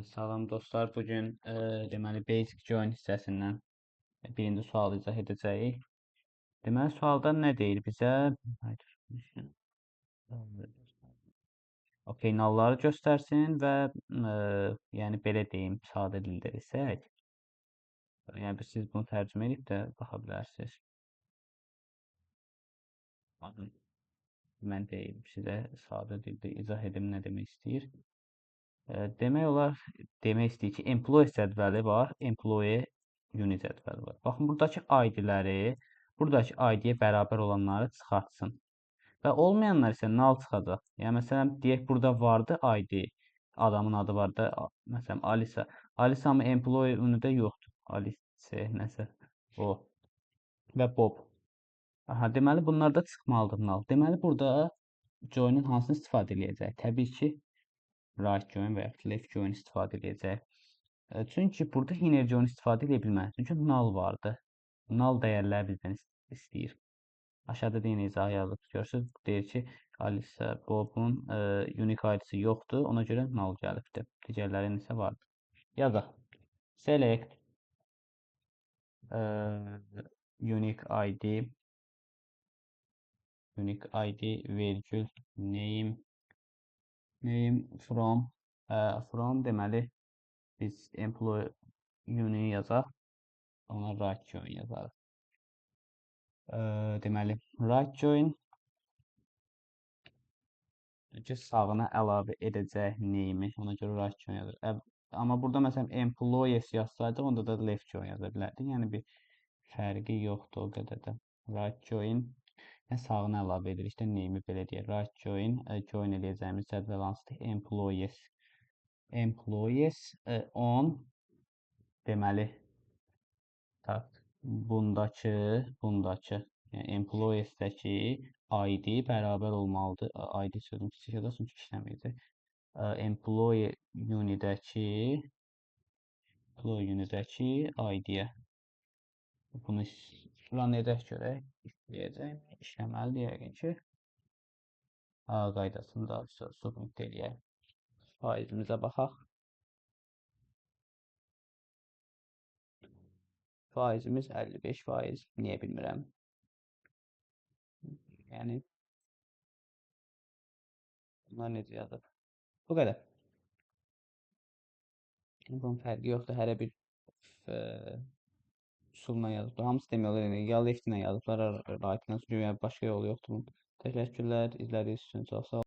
Salam dostlar, bugün deməli Basic Join hissəsindən birinci sualı izah edəcəyik. Deməli sualda nə deyir bizə? Okay, nalları göstərsin və yəni belə deyim, sadə dildə desək, yəni siz bunu tərcümə edib də baxa bilərsiniz. Mən deyim sizə sadə dildə izah edim nə demək istəyir. Demək olar, demək istəyir ki, employee cədvəli var, employee unit cədvəli var. Baxın, buradakı ID-ləri, buradakı ID-yə bərabər olanları çıxartsın. Və olmayanlar isə null çıxacaq. Yəni, məsələn, deyək, burada vardı ID, adamın adı var da, məsələn, Alisa. Alisa mı employee unitə yoxdur. Alisa, nəsə, o. Və Bob. Aha, deməli, bunlar da çıxmalıdır null. Deməli, burada join-un hansını istifadə edəcək? Təbii ki, right join və ya left join istifadə edəcək. Çünki burada inner join istifadə edə bilməz. Çünki null vardı. Null dəyərlər bizdən istəyir. Aşağıda da yenə izah yazılıb. Görürsünüz, deyir ki, Alisa Bob'un unique ID-si yoxdur. Ona görə null gəlibdir. Digərlərin isə vardı. Yazaq. Select unique ID virgül name from deməli biz employee unit yazaq. Ona right join yazarıq. Deməli, right join sağına əlavə edəcək name-i. Ona görə right join yazır. Amma burada məsələn employees yazsaydı, onda da left join yaza bilərdik. Yəni bir fərqi yoxdur o qədər də. Right join sağına əlavə edirik. İşte name-i belə deyək. Right join eləyəcəyimiz cədvəl hansıdır? Employees on deməli bundakı yəni employees-dəki ID bərabər olmalıdır. ID sözüm kiçik yazılır, çünki işləməyəcək. Employee unit-dəki ID-yə. Bunu run edək görək. İşləyəcək, işləməlidir yəqin ki. Qaydasında submit eləyək. Faizimizə baxaq. Faizimiz 55%. Niyə bilmirəm. Yəni bunlar necə yazıb? Bu qədər. Bunun fərqi yoxdur. Hərə bir üsulla yazıblar. Hamısı demək olar, ya left ilə yazıblar, right ilə. Çünki başqa yolu yoxdur bunun. Təşəkkürlər izlədiyiniz üçün. Çox sağ olun.